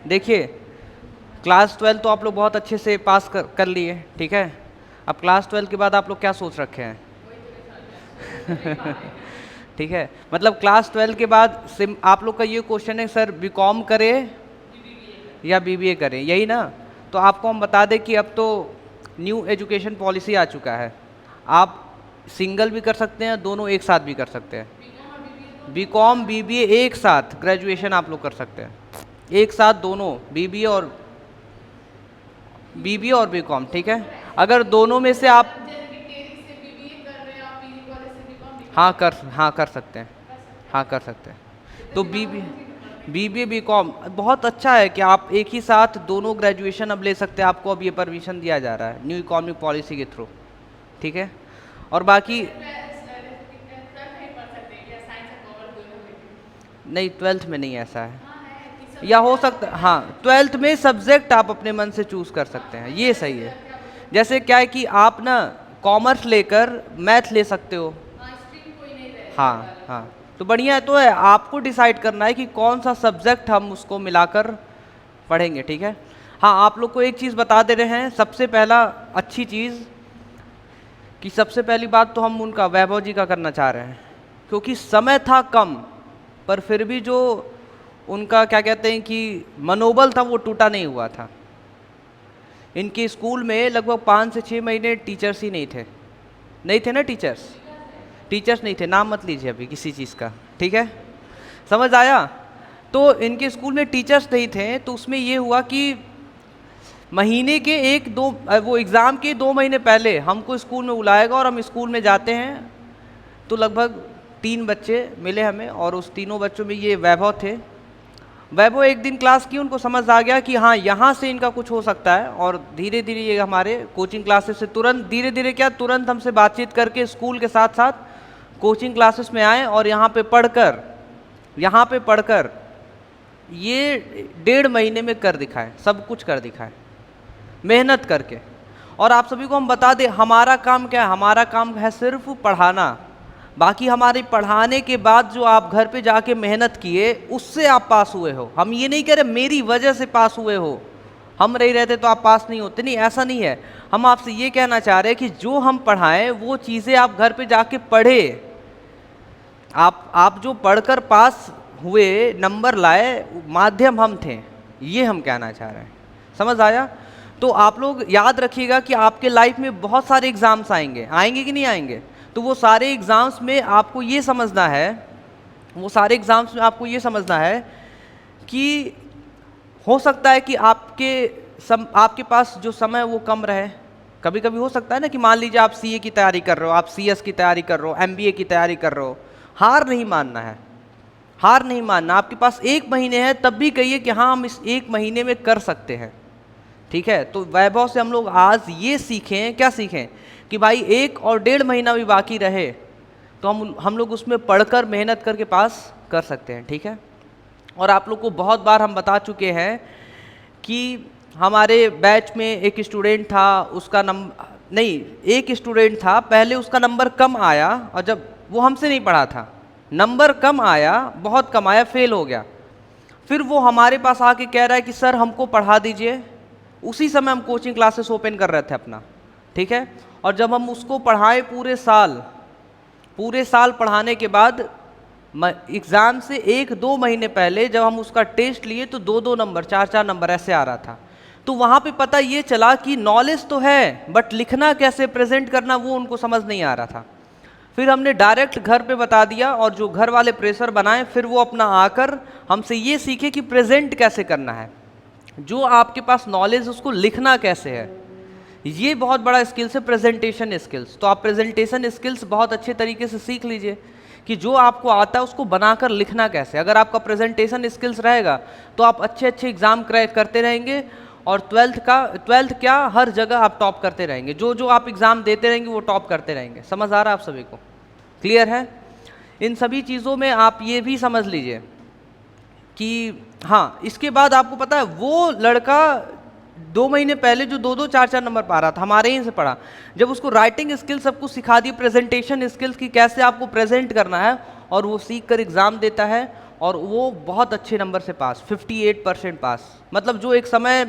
देखिए, क्लास 12 तो आप लोग बहुत अच्छे से पास कर लिए, ठीक है। अब क्लास 12 के बाद आप लोग क्या सोच रखे हैं? ठीक है, मतलब क्लास 12 के बाद आप लोग का ये क्वेश्चन है सर बीकॉम करें या बीबीए करें, यही ना। तो आपको हम बता दें कि अब तो न्यू एजुकेशन पॉलिसी आ चुका है, आप सिंगल भी कर सकते हैं, दोनों एक साथ भी कर सकते हैं। बीकॉम बीबीए एक साथ ग्रेजुएशन आप लोग कर सकते हैं, एक साथ दोनों बीबीए और बीकॉम, ठीक है। अगर दोनों में से आप हाँ कर सकते हैं, हाँ कर सकते हैं। तो बीबीए बीकॉम बहुत अच्छा है कि आप एक ही साथ दोनों ग्रेजुएशन अब ले सकते हैं, आपको अब ये परमिशन दिया जा रहा है न्यू इकोनॉमिक पॉलिसी के थ्रू, ठीक है। और बाकी नहीं, 12th में नहीं ऐसा है, या हो सकता है हाँ 12th में सब्जेक्ट आप अपने मन से चूज कर सकते हैं, ये सही है। जैसे क्या है कि आप ना कॉमर्स लेकर मैथ ले सकते हो, हाँ हाँ, तो बढ़िया है। तो है आपको डिसाइड करना है कि कौन सा सब्जेक्ट हम उसको मिलाकर पढ़ेंगे, ठीक है। हाँ, आप लोग को एक चीज़ बता दे रहे हैं, सबसे पहला अच्छी चीज़ कि सबसे पहली बात तो हम उनका वैभव जी का करना चाह रहे हैं, क्योंकि समय था कम पर फिर भी जो उनका क्या कहते हैं कि मनोबल था वो टूटा नहीं हुआ था। इनके स्कूल में लगभग 5 से 6 महीने टीचर्स ही नहीं थे ना, टीचर्स नहीं थे, नाम मत लीजिए अभी किसी चीज़ का, ठीक है, समझ आया। तो इनके स्कूल में टीचर्स नहीं थे, तो उसमें ये हुआ कि महीने के वो एग्ज़ाम के 2 महीने पहले हमको स्कूल में बुलाएगा और हम स्कूल में जाते हैं, तो लगभग 3 बच्चे मिले हमें और उस तीनों बच्चों में ये वैभव थे। वैभव एक दिन क्लास की, उनको समझ आ गया कि हाँ यहाँ से इनका कुछ हो सकता है, और धीरे धीरे ये हमारे कोचिंग क्लासेस से तुरंत हमसे बातचीत करके स्कूल के साथ साथ कोचिंग क्लासेस में आए और यहाँ पे पढ़कर ये 1.5 महीने में कर दिखाए, सब कुछ कर दिखाए मेहनत करके। और आप सभी को हम बता दें, हमारा काम क्या है, हमारा काम है सिर्फ पढ़ाना। बाकी हमारे पढ़ाने के बाद जो आप घर पे जाके मेहनत किए उससे आप पास हुए हो। हम ये नहीं कह रहे मेरी वजह से पास हुए हो, हम नहीं रहते तो आप पास नहीं होते, नहीं ऐसा नहीं है। हम आपसे ये कहना चाह रहे हैं कि जो हम पढ़ाएं वो चीज़ें आप घर पे जाके पढ़े, आप जो पढ़कर पास हुए, नंबर लाए, माध्यम हम थे, ये हम कहना चाह रहे हैं, समझ आया। तो आप लोग याद रखिएगा कि आपके लाइफ में बहुत सारे एग्ज़ाम्स आएंगे कि नहीं आएंगे। तो वो सारे एग्ज़ाम्स में आपको ये समझना है कि हो सकता है कि आपके पास जो समय वो कम रहे। कभी कभी हो सकता है ना कि मान लीजिए आप सीए की तैयारी कर रहे हो, आप सीएस की तैयारी कर रहे हो, एमबीए की तैयारी कर रहे हो, हार नहीं मानना। आपके पास 1 महीने है, तब भी कहिए कि हाँ हम इस 1 महीने में कर सकते हैं, ठीक है। तो वैभव से हम लोग आज ये सीखें, क्या सीखें कि भाई 1 और 1.5 महीना भी बाकी रहे तो हम लोग उसमें पढ़कर मेहनत करके पास कर सकते हैं, ठीक है। और आप लोग को बहुत बार हम बता चुके हैं कि हमारे बैच में एक स्टूडेंट था, एक स्टूडेंट था पहले, उसका नंबर कम आया, और जब वो हमसे नहीं पढ़ा था, नंबर कम आया, बहुत कम आया, फेल हो गया। फिर वो हमारे पास आके कह रहा है कि सर हमको पढ़ा दीजिए। उसी समय हम कोचिंग क्लासेस ओपन कर रहे थे अपना, ठीक है। और जब हम उसको पढ़ाए पूरे साल पढ़ाने के बाद एग्ज़ाम से 1-2 महीने पहले जब हम उसका टेस्ट लिए तो 2-2 नंबर, 4-4 नंबर ऐसे आ रहा था। तो वहाँ पे पता ये चला कि नॉलेज तो है बट लिखना कैसे, प्रेजेंट करना, वो उनको समझ नहीं आ रहा था। फिर हमने डायरेक्ट घर पे बता दिया, और जो घर वाले प्रेशर बनाए, फिर वो अपना आकर हमसे ये सीखे कि प्रेजेंट कैसे करना है, जो आपके पास नॉलेज उसको लिखना कैसे है। ये बहुत बड़ा स्किल्स है, प्रेजेंटेशन स्किल्स। तो आप प्रेजेंटेशन स्किल्स बहुत अच्छे तरीके से सीख लीजिए कि जो आपको आता है उसको बनाकर लिखना कैसे। अगर आपका प्रेजेंटेशन स्किल्स रहेगा तो आप अच्छे एग्जाम क्रैक करते रहेंगे, और 12th क्या हर जगह आप टॉप करते रहेंगे, जो आप एग्ज़ाम देते रहेंगे वो टॉप करते रहेंगे। समझ आ रहा है आप सभी को, क्लियर है। इन सभी चीज़ों में आप ये भी समझ लीजिए कि हाँ, इसके बाद आपको पता है वो लड़का 2 महीने पहले जो 2-2, 4-4 नंबर पा रहा था, हमारे यहीं से पढ़ा, जब उसको राइटिंग स्किल सब कुछ सिखा दी, प्रेजेंटेशन स्किल्स की कैसे आपको प्रेजेंट करना है, और वो सीख कर एग्ज़ाम देता है, और वो बहुत अच्छे नंबर से पास, 58% पास। मतलब जो एक समय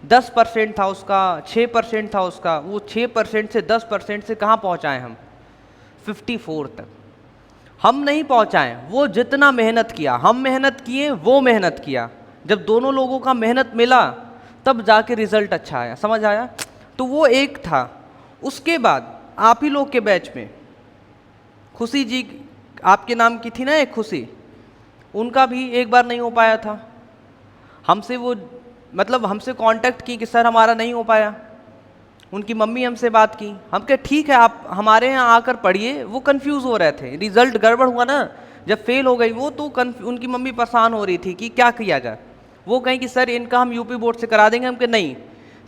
10% था उसका, 6% था उसका, वो 6% से 10% से कहाँ पहुँचाएँ हम, 54 तक। हम नहीं पहुँचाएँ, वो जितना मेहनत किया, हम मेहनत किए, वो मेहनत किया, जब दोनों लोगों का मेहनत मिला तब जाके रिजल्ट अच्छा आया। समझ आया? तो वो एक था। उसके बाद आप ही लोग के बैच में खुशी जी, आपके नाम की थी ना एक खुशी, उनका भी एक बार नहीं हो पाया था। हमसे वो मतलब हमसे कांटेक्ट की कि सर हमारा नहीं हो पाया। उनकी मम्मी हमसे बात की, हम कहे ठीक है आप हमारे यहाँ आकर पढ़िए। वो कंफ्यूज हो रहे थे, रिजल्ट गड़बड़ हुआ ना, जब फेल हो गई वो तो उनकी मम्मी परेशान हो रही थी कि क्या किया जाए। वो कहें कि सर इनका हम यूपी बोर्ड से करा देंगे। हम कहे नहीं,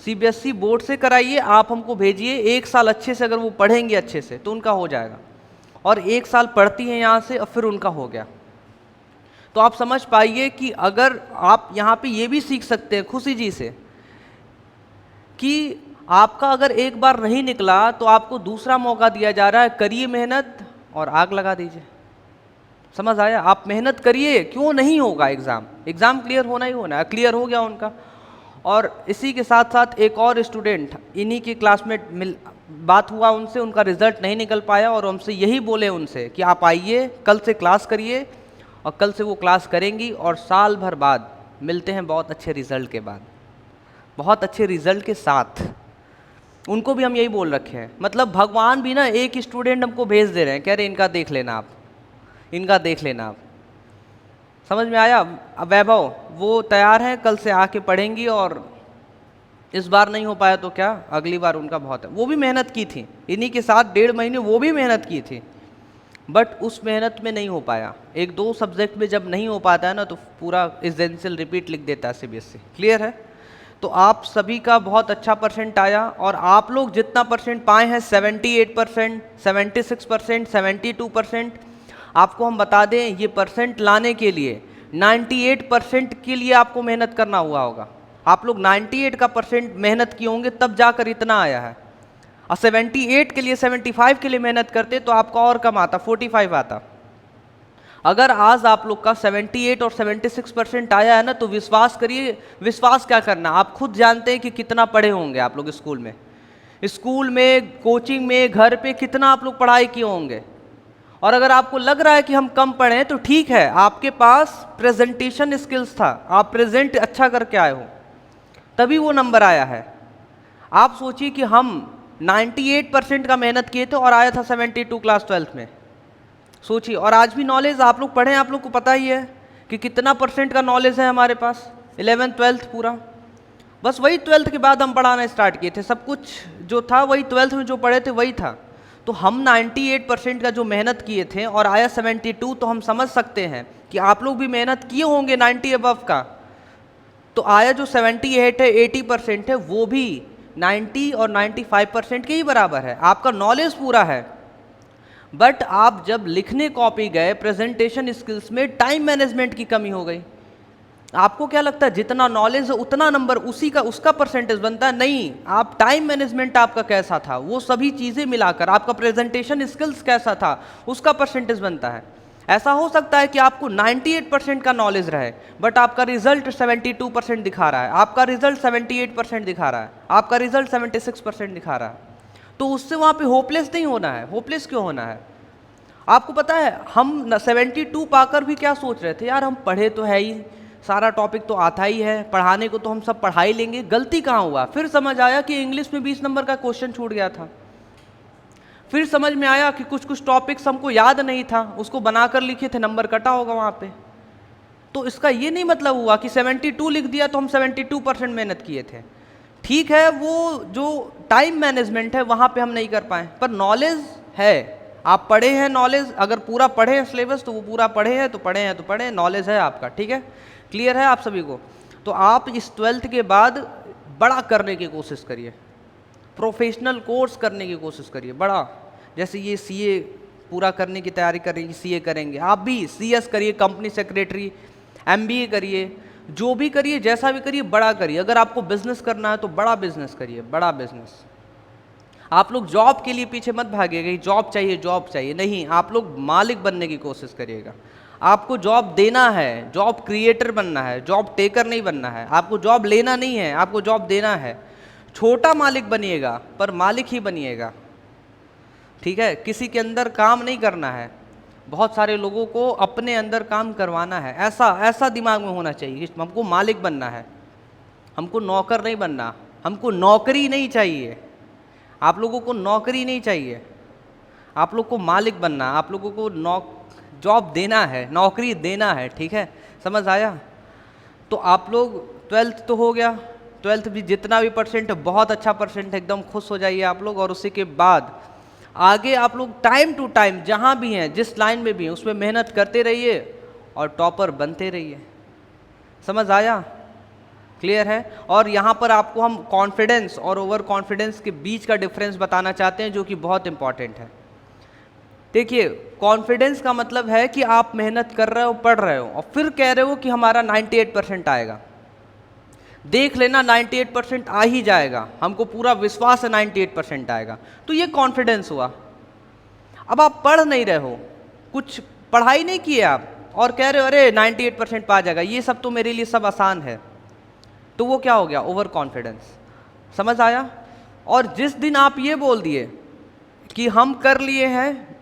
सीबीएसई बोर्ड से कराइए, आप हमको भेजिए, 1 साल अच्छे से अगर वो पढ़ेंगे अच्छे से तो उनका हो जाएगा। और 1 साल पढ़ती हैं यहाँ से और फिर उनका हो गया। तो आप समझ पाइए कि अगर आप यहाँ पे ये भी सीख सकते हैं खुशी जी से कि आपका अगर एक बार नहीं निकला तो आपको दूसरा मौका दिया जा रहा है, करिए मेहनत और आग लगा दीजिए। समझ आया? आप मेहनत करिए, क्यों नहीं होगा एग्ज़ाम क्लियर होना ही होना है। क्लियर हो गया उनका। और इसी के साथ साथ एक और स्टूडेंट, इन्हीं के क्लासमेट बात हुआ उनसे, उनका रिजल्ट नहीं निकल पाया और हमसे यही बोले उनसे कि आप आइए कल से क्लास करिए, और कल से वो क्लास करेंगी और साल भर बाद मिलते हैं बहुत अच्छे रिजल्ट के बाद, बहुत अच्छे रिजल्ट के साथ। उनको भी हम यही बोल रखे हैं। मतलब भगवान भी ना एक स्टूडेंट हमको भेज दे रहे हैं, कह रहे इनका देख लेना आप, इनका देख लेना आप। समझ में आया? अब वैभव वो तैयार हैं, कल से आके पढ़ेंगी और इस बार नहीं हो पाया तो क्या, अगली बार उनका बहुत है। वो भी मेहनत की थी, इन्हीं के साथ 1.5 महीने वो भी मेहनत की थी, बट उस मेहनत में नहीं हो पाया। 1-2 सब्जेक्ट में जब नहीं हो पाता है ना तो पूरा एसेंशियल रिपीट लिख देता है सीबीएसई। क्लियर है? तो आप सभी का बहुत अच्छा परसेंट आया, और आप लोग जितना परसेंट पाए हैं 78%, 76%, 72%, आपको हम बता दें ये परसेंट लाने के लिए 98% के लिए आपको मेहनत करना हुआ होगा। आप लोग 98 का परसेंट मेहनत किए होंगे तब जाकर इतना आया है। और 78 के लिए 75 के लिए मेहनत करते तो आपका और कम आता, 45 आता। अगर आज आप लोग का 78 और 76% आया है ना तो विश्वास करिए, विश्वास क्या करना, आप खुद जानते हैं कि कितना पढ़े होंगे आप लोग स्कूल में, कोचिंग में, घर पे कितना आप लोग पढ़ाई किए होंगे। और अगर आपको लग रहा है कि हम कम पढ़े हैं तो ठीक है, आपके पास प्रेजेंटेशन स्किल्स था, आप प्रेजेंट अच्छा करके आए हो तभी वो नंबर आया है। आप सोचिए कि हम 98% का मेहनत किए थे और आया था 72 क्लास 12th में। सोचिए, और आज भी नॉलेज आप लोग पढ़े, आप लोग को पता ही है कि कितना परसेंट का नॉलेज है हमारे पास, 11th 12th पूरा। बस वही 12th के बाद हम पढ़ाना स्टार्ट किए थे, सब कुछ जो था वही 12th में जो पढ़े थे वही था। तो हम 98% का जो मेहनत किए थे और आया 72, तो हम समझ सकते हैं कि आप लोग भी मेहनत किए होंगे 90 अबव का। तो आया जो 78 है, 80% है, वो भी 90 और 95% के ही बराबर है। आपका नॉलेज पूरा है, बट आप जब लिखने कॉपी गए, प्रेजेंटेशन स्किल्स में टाइम मैनेजमेंट की कमी हो गई। आपको क्या लगता है जितना नॉलेज है उतना नंबर उसी का उसका परसेंटेज बनता है? नहीं, आप टाइम मैनेजमेंट आपका कैसा था, वो सभी चीज़ें मिलाकर आपका प्रेजेंटेशन स्किल्स कैसा था, उसका परसेंटेज बनता है। ऐसा हो सकता है कि आपको 98% का नॉलेज रहे बट आपका रिजल्ट 72% दिखा रहा है, आपका रिजल्ट 78% दिखा रहा है, आपका रिजल्ट 76% दिखा रहा है। तो उससे वहाँ पे होपलेस नहीं होना है। होपलेस क्यों होना है? आपको पता है हम 72 पाकर भी क्या सोच रहे थे, यार हम पढ़े तो है ही, सारा टॉपिक तो आता ही है, पढ़ाने को तो हम सब पढ़ा ही लेंगे। गलती कहाँ हुआ? फिर समझ आया कि इंग्लिश में 20 नंबर का क्वेश्चन छूट गया था। फिर समझ में आया कि कुछ कुछ टॉपिक्स हमको याद नहीं था, उसको बनाकर लिखे थे, नंबर कटा होगा वहाँ पे। तो इसका ये नहीं मतलब हुआ कि 72 लिख दिया तो हम 72% मेहनत किए थे। ठीक है, वो जो टाइम मैनेजमेंट है वहाँ पे हम नहीं कर पाए, पर नॉलेज है, आप पढ़े हैं। नॉलेज अगर पूरा पढ़े हैं सिलेबस तो वो पूरा पढ़े हैं तो पढ़े, नॉलेज है आपका। ठीक है, क्लियर है आप सभी को? तो आप इस 12th के बाद बड़ा करने की कोशिश करिए, प्रोफेशनल कोर्स करने की कोशिश करिए बड़ा। जैसे ये सीए पूरा करने की तैयारी करेंगे, सीए करेंगे, आप भी सीएस करिए, कंपनी सेक्रेटरी, एमबीए करिए, जो भी करिए, जैसा भी करिए, बड़ा करिए। अगर आपको बिजनेस करना है तो बड़ा बिजनेस करिए, बड़ा बिजनेस। आप लोग जॉब के लिए पीछे मत भागिएगा, जॉब चाहिए जॉब चाहिए, नहीं, आप लोग मालिक बनने की कोशिश करिएगा। आपको जॉब देना है, जॉब क्रिएटर बनना है, जॉब टेकर नहीं बनना है। आपको जॉब लेना नहीं है, आपको जॉब देना है। छोटा मालिक बनिएगा पर मालिक ही बनिएगा, ठीक है। किसी के अंदर काम नहीं करना है, बहुत सारे लोगों को अपने अंदर काम करवाना है। ऐसा ऐसा दिमाग में होना चाहिए कि हमको मालिक बनना है, हमको नौकर नहीं बनना। हमको नौकरी नहीं चाहिए, आप लोगों को नौकरी नहीं चाहिए, आप लोग को मालिक बनना, आप लोगों को जॉब देना है, नौकरी देना है, ठीक है। समझ आया? तो आप लोग 12th तो हो गया, 12th भी जितना भी परसेंट है बहुत अच्छा परसेंट है, एकदम खुश हो जाइए आप लोग। और उसी के बाद आगे आप लोग टाइम टू टाइम जहाँ भी हैं, जिस लाइन में भी हैं, उसमें मेहनत करते रहिए और टॉपर बनते रहिए। समझ आया? क्लियर है? और यहाँ पर आपको हम कॉन्फिडेंस और ओवर कॉन्फिडेंस के बीच का डिफरेंस बताना चाहते हैं, जो कि बहुत इंपॉर्टेंट है। देखिए, कॉन्फिडेंस का मतलब है कि आप मेहनत कर रहे हो, पढ़ रहे हो, और फिर कह रहे हो कि हमारा 98% आएगा। देख लेना 98% आ ही जाएगा, हमको पूरा विश्वास है 98% आएगा, तो ये कॉन्फिडेंस हुआ। अब आप पढ़ नहीं रहे हो, कुछ पढ़ाई नहीं किए आप, और कह रहे हो अरे 98% पा जाएगा, ये सब तो मेरे लिए सब आसान है, तो वो क्या हो गया? Over confidence. समझ आया? और जिस दिन आप ये बोल दिए कि हम कर लिए हैं,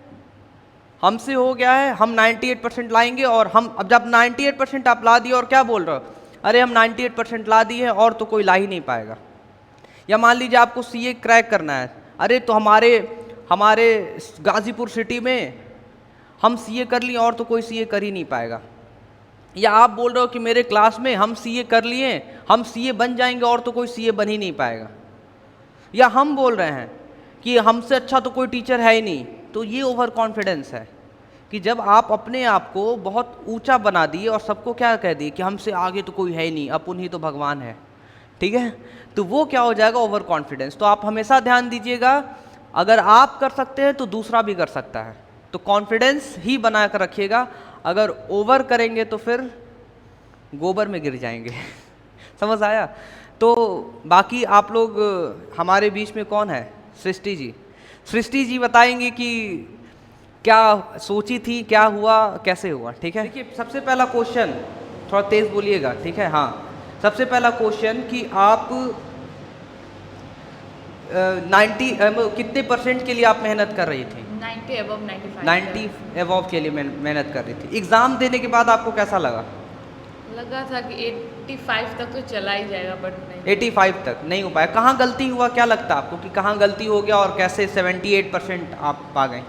हमसे हो गया है, हम 98% लाएंगे, और हम अब जब 98% आप ला दिए और क्या बोल रहे हो, अरे हम 98% ला दिए हैं और तो कोई ला ही नहीं पाएगा। या मान लीजिए आपको सीए क्रैक करना है, अरे तो हमारे गाजीपुर सिटी में हम सीए कर लिए और तो कोई सीए कर ही नहीं पाएगा। या आप बोल रहे हो कि मेरे क्लास में हम सीए कर लिए, हम सीए बन जाएंगे और तो कोई सीए बन ही नहीं पाएगा। या हम बोल रहे हैं कि हमसे अच्छा तो कोई टीचर है ही नहीं, तो ये ओवर कॉन्फिडेंस है कि जब आप अपने आप को बहुत ऊंचा बना दिए और सबको क्या कह दिए कि हमसे आगे तो कोई है ही नहीं, अपन ही तो भगवान है, ठीक है, तो वो क्या हो जाएगा? Over confidence. तो आप हमेशा ध्यान दीजिएगा, अगर आप कर सकते हैं तो दूसरा भी कर सकता है, तो कॉन्फिडेंस ही बना कर रखिएगा। अगर ओवर करेंगे तो फिर गोबर में गिर जाएंगे। समझ आया? तो बाकी आप लोग हमारे बीच में कौन है? सृष्टि जी। सृष्टि जी बताएंगे कि क्या सोची थी, क्या हुआ, कैसे हुआ, ठीक है। देखिए, सबसे पहला क्वेश्चन, थोड़ा तेज बोलिएगा, ठीक है। हाँ, सबसे पहला क्वेश्चन कि आप 90 कितने परसेंट के लिए आप मेहनत कर रही थी? 90 above 95 90 एवॉव के लिए मेहनत कर रही थी। एग्ज़ाम देने के बाद आपको कैसा लगा? लगा था कि 85 तक तो चला ही जाएगा, बट नहीं, 85 तक नहीं हो पाया। कहाँ गलती हुआ, क्या लगता है आपको कि कहाँ गलती हो गया और कैसे 78% आप पा गए?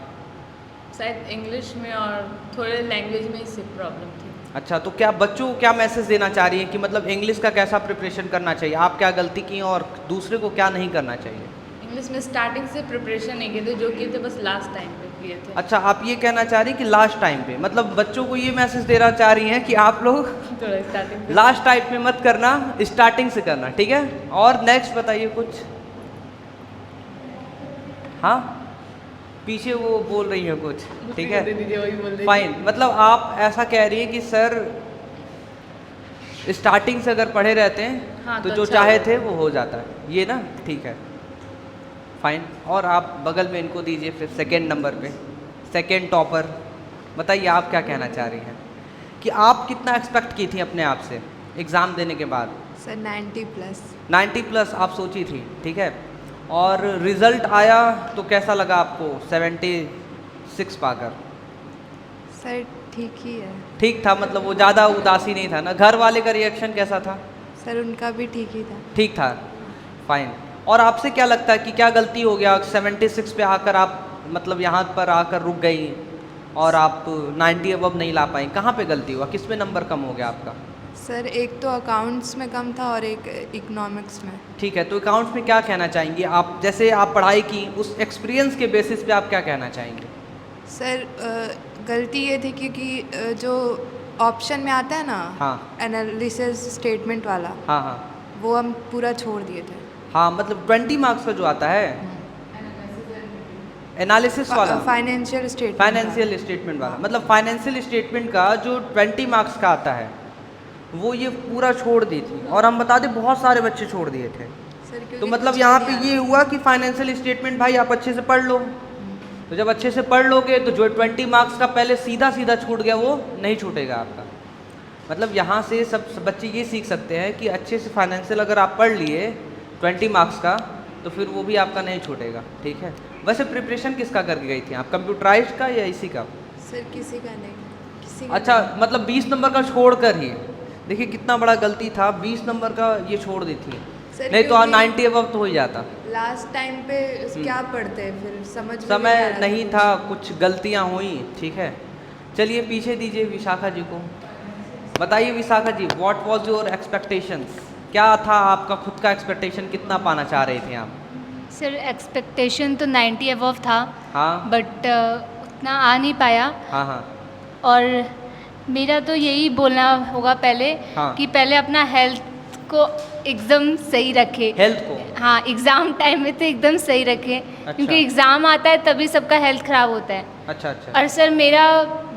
शायद इंग्लिश में और थोड़े लैंग्वेज में इससे प्रॉब्लम थी। अच्छा, तो क्या बच्चों को क्या मैसेज देना चाह रही हैं कि मतलब इंग्लिश का कैसा प्रिपरेशन करना चाहिए, आप क्या गलती की और दूसरे को क्या नहीं करना चाहिए? इंग्लिश में स्टार्टिंग से प्रिपरेशन नहीं किए थे, जो किए थे बस लास्ट टाइम पे किए थे। अच्छा, आप ये कहना चाह रही हैं कि लास्ट टाइम पे, मतलब बच्चों को ये मैसेज देना चाह रही हैं कि आप लोग थोड़ा स्टार्टिंग लास्ट टाइम में मत करना, स्टार्टिंग से करना, ठीक है। और नेक्स्ट बताइए कुछ। हाँ, पीछे वो बोल रही हैं कुछ, ठीक है, फाइन। मतलब आप ऐसा कह रही हैं कि सर स्टार्टिंग से अगर पढ़े रहते हैं हाँ, तो तो जो अच्छा चाहे होगा। थे वो हो जाता है, ये ना, ठीक है, फाइन। और आप बगल में इनको दीजिए फिर सेकंड नंबर पे, सेकंड टॉपर। बताइए आप क्या कहना चाह रही हैं कि आप कितना एक्सपेक्ट की थी अपने आप से एग्ज़ाम देने के बाद? Sir 90 plus. 90 प्लस आप सोची थी, ठीक है। और रिज़ल्ट आया तो कैसा लगा आपको 76 पाकर? सर ठीक ही है। ठीक था, मतलब वो ज़्यादा उदासी नहीं था ना? घर वाले का रिएक्शन कैसा था? सर उनका भी ठीक ही था। ठीक था, फाइन। और आपसे क्या लगता है कि क्या गलती हो गया 76 पे आकर आप मतलब यहाँ पर आकर रुक गई और आप 90 अबव नहीं ला पाई? कहाँ पे गलती हुआ, किस में नंबर कम हो गया आपका? सर एक तो अकाउंट्स में कम था और एक इकोनॉमिक्स में। ठीक है, तो अकाउंट्स में क्या कहना चाहेंगी आप? जैसे आप पढ़ाई की, उस एक्सपीरियंस के बेसिस पे आप क्या कहना चाहेंगे? सर गलती ये थी क्योंकि जो ऑप्शन में आता है ना, हाँ। एनालिसिस स्टेटमेंट वाला, हाँ हाँ वो हम पूरा छोड़ दिए थे। हाँ, मतलब 20 मार्क्स का जो आता है एनालिसिस वाला, फाइनेंशियल स्टेटमेंट। फाइनेंशियल स्टेटमेंट वाला, मतलब फाइनेंशियल स्टेटमेंट का जो 20 मार्क्स का आता है वो ये पूरा छोड़ दी थी। और हम बता दें बहुत सारे बच्चे छोड़ दिए थे। सर तो क्योंकि मतलब कुछ यहाँ नहीं पे आता। ये हुआ कि फाइनेंशियल स्टेटमेंट भाई आप अच्छे से पढ़ लो, तो जब अच्छे से पढ़ लोगे तो जो 20 मार्क्स का पहले सीधा सीधा छूट गया वो नहीं छूटेगा आपका। मतलब यहाँ से सब बच्चे ये सीख सकते हैं कि अच्छे से फाइनेंशियल अगर आप पढ़ लिए 20 मार्क्स का तो फिर वो भी आपका नहीं छूटेगा, ठीक है। वैसे प्रिपरेशन किसका करके गई थी आप, कंप्यूटराइज्ड का या इसी का? सर किसी का नहीं, किसी का अच्छा, मतलब 20 नंबर का छोड़ कर ही, देखिए कितना बड़ा गलती था, 20 नंबर का ये छोड़ दी थी, सर नहीं तो क्योंकि 90 अबव तो हो ही जाता। लास्ट टाइम पे क्या पढ़ते फिर समझ में समय आ रहा नहीं कुछ। था, कुछ गलतियाँ हुई, ठीक है। चलिए पीछे दीजिए विशाखा जी को। बताइए Vishakha ji, what was your expectations, क्या था आपका खुद का एक्सपेक्टेशन, कितना पाना चाह रहे थे आप? सर एक्सपेक्टेशन तो 90 अबव था, हाँ बट उतना आ नहीं पाया। हाँ हाँ और मेरा तो यही बोलना होगा पहले हाँ। कि पहले अपना हेल्थ को एकदम सही रखे। हेल्थ को, हाँ, एग्ज़ाम टाइम में तो एकदम सही रखें, क्योंकि एग्ज़ाम आता है तभी सबका हेल्थ ख़राब होता है। अच्छा अच्छा और सर मेरा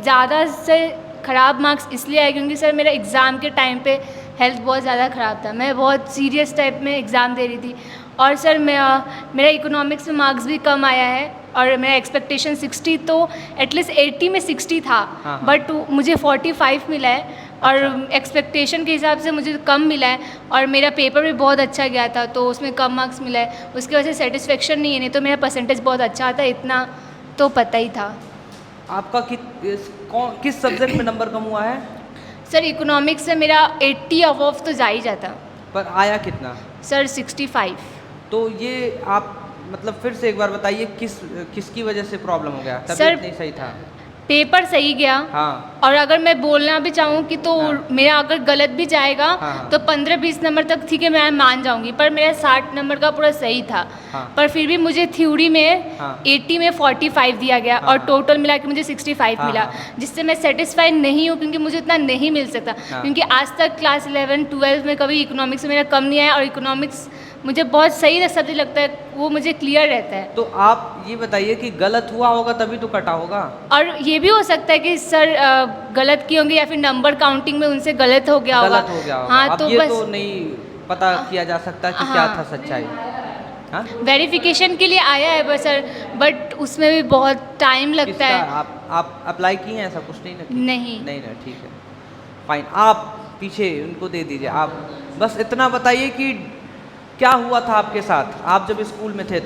ज़्यादा से ख़राब मार्क्स इसलिए आए क्योंकि सर मेरा एग्ज़ाम के टाइम पे हेल्थ बहुत ज़्यादा ख़राब था, मैं बहुत सीरियस टाइप में एग्ज़ाम दे रही थी। और सर मेरा इकोनॉमिक्स में मार्क्स भी कम आया है और मेरा एक्सपेक्टेशन 60 तो एटलीस्ट 80 में 60 था, हाँ। बट मुझे 45 मिला है और एक्सपेक्टेशन के हिसाब से मुझे कम मिला है। और मेरा पेपर भी बहुत अच्छा गया था तो उसमें कम मार्क्स मिला है, उसकी वजह से सेटिस्फेक्शन नहीं है, नहीं तो मेरा परसेंटेज बहुत अच्छा था, इतना तो पता ही था। आपका किस सब्जेक्ट में नंबर कम हुआ है? सर इकोनॉमिक्स से मेरा 80 अबव तो जा ही जाता, पर आया कितना? सर 65। तो ये आप मतलब फिर से एक बार बताइए किसकी वजह से प्रॉब्लम हो गया? सर, तबीयत नहीं सही था? पेपर सही गया। हाँ और अगर मैं बोलना भी चाहूँ कि तो हाँ। मेरा अगर गलत भी जाएगा हाँ। तो 15-20 नंबर तक ठीक है मैं मान जाऊँगी, पर मेरा 60 नंबर का पूरा सही था। हाँ। पर फिर भी मुझे थ्योरी में हाँ। 80 में 45 दिया गया हाँ। और टोटल मिला के मुझे 65 हाँ, मिला, हाँ। जिससे मैं सेटिस्फाइड नहीं हूँ क्योंकि मुझे उतना नहीं मिल सकता। हाँ। क्योंकि आज तक क्लास 11-12 में कभी इकोनॉमिक्स में मेरा कम नहीं आया और इकोनॉमिक्स मुझे बहुत सही सब्जेक्ट लगता है, वो मुझे क्लियर रहता है। तो आप ये बताइए कि गलत हुआ होगा तभी तो कटा होगा। और ये भी हो सकता है कि सर गलत किए होंगे या फिर नंबर काउंटिंग में उनसे गलत हो गया होगा। गलत हो गया होगा। हाँ, अब तो ये बस तो नहीं पता किया जा सकता कि क्या हाँ। था सच्चाई। हाँ? वेरिफिकेशन के लिए आया है बस सर, बट उसमें भी बहुत टाइम लगता किसका? है। आप अप्लाई किए हैं, ऐसा कुछ नहीं ना? नहीं। नहीं ना, ठीक है फाइन। आप पीछे उनको दे दीजिए। आप बस इतना बताइए कि क्या हुआ था आपके साथ, आप जब स्कूल में थे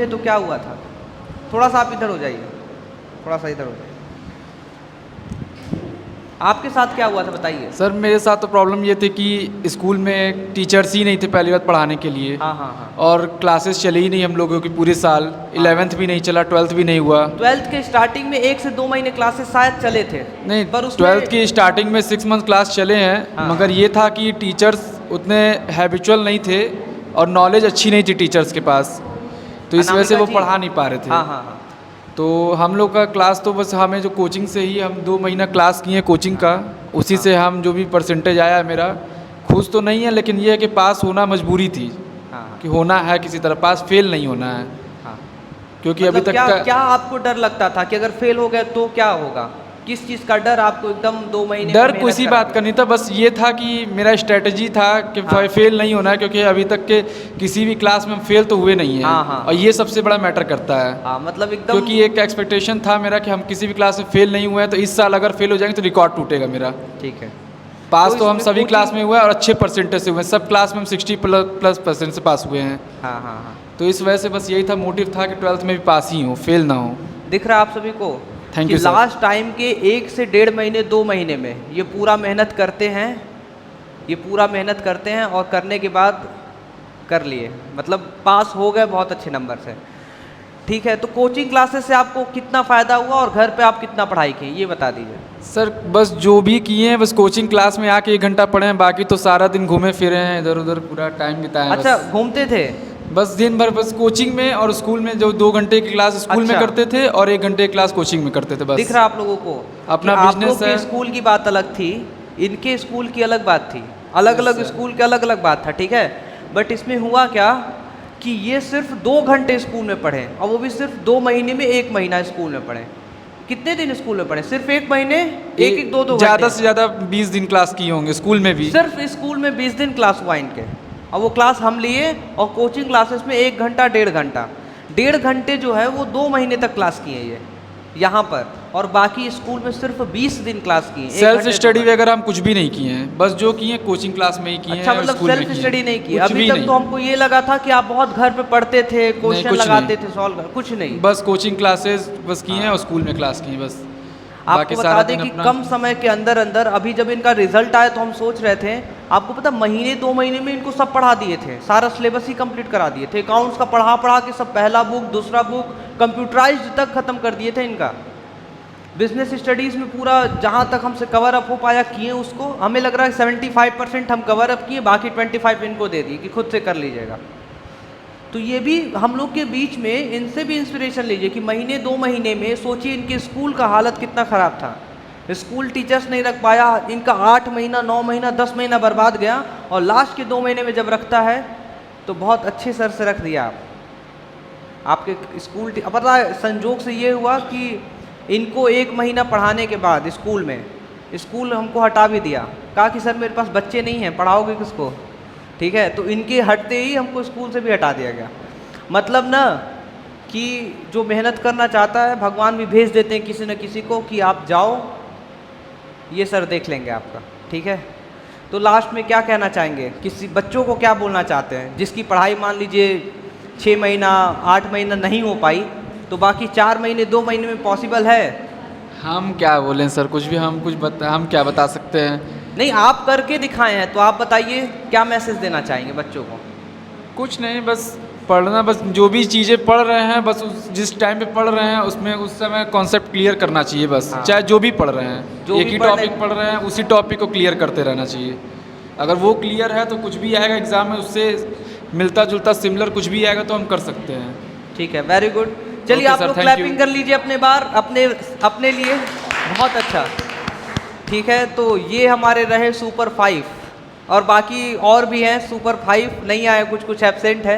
तो क्या हुआ था? थोड़ा सा आप इधर हो जाइए, थोड़ा सा इधर हो जाइए। आपके साथ क्या हुआ था बताइए। सर मेरे साथ तो प्रॉब्लम ये थी कि स्कूल में टीचर्स ही नहीं थे पहली बात पढ़ाने के लिए। हाँ हाँ हाँ। और क्लासेस चली ही नहीं हम लोगों की पूरे साल। 11th भी नहीं चला, 12th भी नहीं हुआ। 12th के स्टार्टिंग में 1 से 2 महीने क्लासेस शायद चले थे। नहीं, पर उसमें 12th की स्टार्टिंग में 6 मंथ क्लास चले हैं। हाँ। मगर ये था कि टीचर्स उतने हैबिचुअल नहीं थे और नॉलेज अच्छी नहीं थी टीचर्स के पास, तो इस वजह से वो अनामिका जी। पढ़ा नहीं पा रहे थे। हाँ हाँ हाँ। तो हम लोग का क्लास तो बस हमें जो कोचिंग से ही हम 2 महीना क्लास किए कोचिंग का, उसी से हम जो भी परसेंटेज आया मेरा, खुश तो नहीं है लेकिन ये है कि पास होना मजबूरी थी हाँ हाँ। कि होना है किसी तरह पास, फेल नहीं होना है। हाँ। क्योंकि मतलब अभी तक क्या का क्या आपको डर लगता था कि अगर फेल हो गए तो क्या होगा? किस चीज़ का डर आपको एकदम 2 महीने डर में किसी मेहनत बात करा? का नहीं था, बस ये था कि मेरा स्ट्रेटजी था कि हाँ। फेल नहीं होना है, क्योंकि अभी तक के किसी भी क्लास में हम फेल तो हुए नहीं हैं। हाँ, हाँ। और ये सबसे बड़ा मैटर करता है। हाँ मतलब एकदम क्योंकि एक एक्सपेक्टेशन था मेरा कि हम किसी भी क्लास में फेल नहीं हुए हैं, तो इस साल अगर फेल हो जाएंगे तो रिकॉर्ड टूटेगा मेरा। ठीक है। पास तो हम इसमें सभी कोचिंग- क्लास में हुए हैं और अच्छे परसेंटेज से हुए हैं, सब क्लास में हम 60+ से पास हुए हैं। हाँ हाँ हाँ। तो इस वजह से बस यही था, मोटिव था कि 12th में भी पास ही हो, फेल ना हो। दिख रहा है आप सभी को? Thank कि you, sir. लास्ट टाइम के 1 से 1.5 महीने 2 महीने में ये पूरा मेहनत करते हैं, और करने के बाद कर लिए, मतलब पास हो गए बहुत अच्छे नंबर से। ठीक है, तो कोचिंग क्लासेस से आपको कितना फ़ायदा हुआ और घर पे आप कितना पढ़ाई की ये बता दीजिए। सर बस जो भी किए हैं बस कोचिंग क्लास में आके 1 घंटा पढ़े हैं, बाकी तो सारा दिन घूमे फिरे हैं, इधर उधर पूरा टाइम बिताया है। अच्छा, घूमते थे? बस दिन भर बस कोचिंग में और स्कूल में, जो 2 घंटे की क्लास स्कूल में अच्छा। करते थे और 1 घंटे की क्लास कोचिंग में करते थे बस। दिख रहा आप लोगों को अपना कि आप business लोग के है। स्कूल की बात अलग थी, इनके स्कूल की अलग बात थी, अलग अलग Yes, sir. स्कूल के अलग अलग बात था। ठीक है, बट इसमें हुआ क्या कि ये सिर्फ 2 घंटे स्कूल में पढ़े और वो भी सिर्फ 2 महीने में 1 महीना स्कूल में पढ़े। कितने दिन स्कूल में पढ़े? सिर्फ 1 महीने, एक 2 ज़्यादा से ज़्यादा 20 दिन क्लास किए होंगे स्कूल में भी। सिर्फ स्कूल में 20 दिन क्लास हुआ इनके, और वो क्लास हम लिए और कोचिंग क्लासेस में 1 घंटा 1.5 घंटा। 1.5 घंटे जो है वो 2 महीने तक क्लास किए ये यहाँ पर, और बाकी स्कूल में सिर्फ 20 दिन क्लास किए। सेल्फ स्टडी वगैरह हम कुछ भी नहीं किए हैं, बस जो किए हैं कोचिंग क्लास में ही किए हैं। अच्छा, मतलब स्कूल में सेल्फ किए स्टडी हैं। नहीं की कुछ अभी भी तक? नहीं। तो हमको ये लगा था कि आप बहुत घर पे पढ़ते थे, क्वेश्चन कुछ लगाते नहीं। थे, सॉल्व कुछ नहीं। बस कोचिंग क्लासेस बस किए हैं और स्कूल में क्लास की हैं बस। आपको बता दें कि कम समय के अंदर अंदर अभी जब इनका रिजल्ट आया तो हम सोच रहे थे, आपको पता महीने 2 महीने में इनको सब पढ़ा दिए थे, सारा सिलेबस ही कंप्लीट करा दिए थे। अकाउंट्स का पढ़ा के सब पहला बुक, दूसरा बुक, कंप्यूटराइज्ड तक खत्म कर दिए थे इनका। बिजनेस स्टडीज़ में पूरा जहाँ तक हमसे कवर अप हो पाया किए उसको। हमें लग रहा है 75% हम कवर अप किए, बाकी 25 इनको दे दिए कि खुद से कर लीजिएगा। तो ये भी हम लोग के बीच में इनसे भी इंस्पिरेशन लीजिए कि महीने 2 महीने में सोचिए इनके स्कूल का हालत कितना ख़राब था, स्कूल टीचर्स नहीं रख पाया, इनका 8 महीना 9 महीना 10 महीना बर्बाद गया, और लास्ट के 2 महीने में जब रखता है तो बहुत अच्छे सर से रख दिया आपके स्कूल। पता है संजोग से ये हुआ कि इनको 1 महीना पढ़ाने के बाद स्कूल हमको हटा भी दिया, कहा कि सर मेरे पास बच्चे नहीं हैं, पढ़ाओगे किसको, ठीक है। तो इनके हटते ही हमको स्कूल से भी हटा दिया गया। मतलब ना कि जो मेहनत करना चाहता है भगवान भी भेज देते हैं किसी न किसी को कि आप जाओ, ये सर देख लेंगे आपका, ठीक है। तो लास्ट में क्या कहना चाहेंगे, किसी बच्चों को क्या बोलना चाहते हैं जिसकी पढ़ाई मान लीजिए 6 महीना 8 महीना नहीं हो पाई, तो बाकी 4 महीने 2 महीने में पॉसिबल है? हम क्या बोलें सर, कुछ भी हम हम क्या बता सकते हैं। नहीं, आप करके दिखाए हैं तो आप बताइए क्या मैसेज देना चाहेंगे बच्चों को? कुछ नहीं, बस पढ़ना, बस जो भी चीज़ें पढ़ रहे हैं बस जिस टाइम पे पढ़ रहे हैं उसमें उस समय कॉन्सेप्ट क्लियर करना चाहिए बस। हाँ। चाहे जो भी पढ़ रहे हैं, जो एक भी ही पढ़ रहे टॉपिक पढ़ रहे हैं उसी टॉपिक को क्लियर करते रहना चाहिए। अगर वो क्लियर है तो कुछ भी आएगा एग्ज़ाम में उससे मिलता जुलता सिमिलर कुछ भी आएगा तो हम कर सकते हैं। ठीक है, वेरी गुड। चलिए Okay, आप sir, लोग thank क्लैपिंग you. कर लीजिए अपने लिए, बहुत अच्छा, ठीक है। तो ये हमारे रहे सुपर 5, और बाकी और भी हैं सुपर 5 नहीं आए, कुछ एब्सेंट है।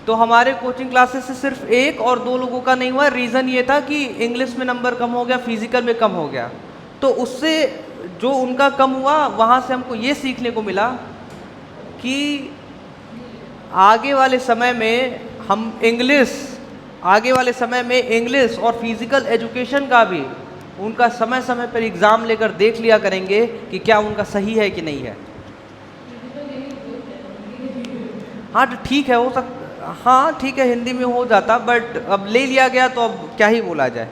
तो हमारे कोचिंग क्लासेस से सिर्फ 1 और 2 लोगों का नहीं हुआ। रीज़न ये था कि इंग्लिश में नंबर कम हो गया, फिजिकल में कम हो गया, तो उससे जो उनका कम हुआ वहाँ से हमको ये सीखने को मिला कि आगे वाले समय में इंग्लिश और फिजिकल एजुकेशन का भी उनका समय समय पर एग्ज़ाम लेकर देख लिया करेंगे कि क्या उनका सही है कि नहीं है। हाँ तो ठीक है, हो सकता, हाँ ठीक है हिंदी में हो जाता, बट अब ले लिया गया तो अब क्या ही बोला जाए।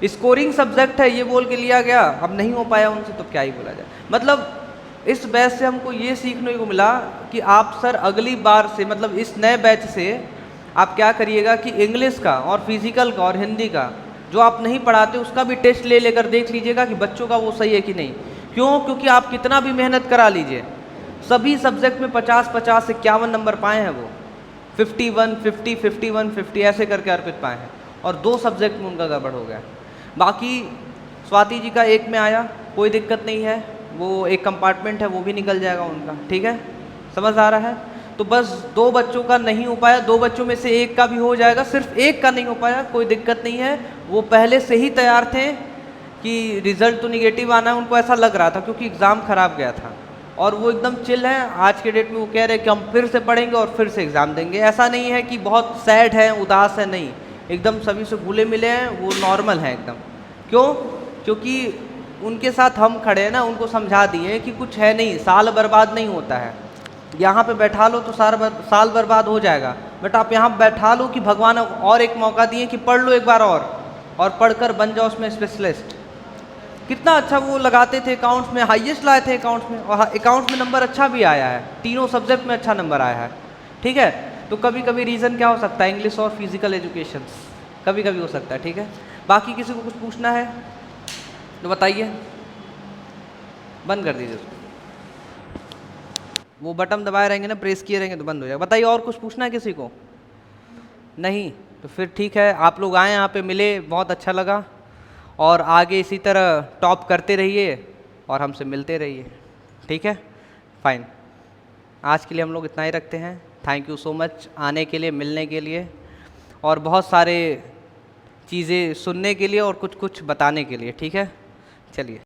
स्कोरिंग सब्जेक्ट है ये बोल के लिया गया, अब नहीं हो पाया उनसे तो क्या ही बोला जाए। मतलब इस बैच से हमको ये सीखने को मिला कि आप सर अगली बार से, मतलब इस नए बैच से आप क्या करिएगा कि इंग्लिश का और फिजिकल का और हिंदी का जो आप नहीं पढ़ाते उसका भी टेस्ट ले लेकर देख लीजिएगा कि बच्चों का वो सही है कि नहीं। क्यों? क्योंकि आप कितना भी मेहनत करा लीजिए, सभी सब्जेक्ट में 50-50 से 51 नंबर पाए हैं वो, 51 50 51 50 ऐसे करके अर्पित पाए हैं, और 2 सब्जेक्ट में उनका गड़बड़ हो गया। बाकी स्वाति जी का 1 में आया, कोई दिक्कत नहीं है, वो एक कंपार्टमेंट है वो भी निकल जाएगा उनका, ठीक है, समझ आ रहा है। तो बस 2 बच्चों का नहीं हो पाया, 2 बच्चों में से 1 का भी हो जाएगा, सिर्फ 1 का नहीं हो पाया, कोई दिक्कत नहीं है। वो पहले से ही तैयार थे कि रिज़ल्ट तो निगेटिव आना है, उनको ऐसा लग रहा था क्योंकि एग्ज़ाम ख़राब गया था, और वो एकदम चिल हैं। आज के डेट में वो कह रहे हैं कि हम फिर से पढ़ेंगे और फिर से एग्ज़ाम देंगे। ऐसा नहीं है कि बहुत सैड है, उदास है, नहीं, एकदम सभी से घुले मिले हैं, वो नॉर्मल हैं एकदम। क्यों? क्योंकि उनके साथ हम खड़े हैं ना, उनको समझा दिए कि कुछ है नहीं, साल बर्बाद नहीं होता है। यहाँ पे बैठा लो तो साल बर्बाद हो जाएगा, बट आप यहाँ बैठा लो कि भगवान और एक मौका दिए कि पढ़ लो एक बार और पढ़कर बन जाओ उसमें स्पेशलिस्ट। कितना अच्छा वो लगाते थे, अकाउंट्स में हाईएस्ट लाए थे अकाउंट्स में, और अकाउंट्स में नंबर अच्छा भी आया है, तीनों सब्जेक्ट में अच्छा नंबर आया है, ठीक है। तो कभी कभी रीज़न क्या हो सकता है, इंग्लिश और फिजिकल एजुकेशन कभी कभी हो सकता है, ठीक है। बाकी किसी को कुछ पूछना है तो बताइए, बंद कर दीजिए उसको, वो बटन दबाए रहेंगे ना, प्रेस किए रहेंगे तो बंद हो जाएगा। बताइए और कुछ पूछना है किसी को? नहीं तो फिर ठीक है, आप लोग आए यहाँ पे मिले, बहुत अच्छा लगा, और आगे इसी तरह टॉप करते रहिए और हमसे मिलते रहिए, ठीक है, फाइन। आज के लिए हम लोग इतना ही रखते हैं। थैंक यू सो मच आने के लिए, मिलने के लिए, और बहुत सारे चीज़ें सुनने के लिए और कुछ बताने के लिए, ठीक है। चलिए।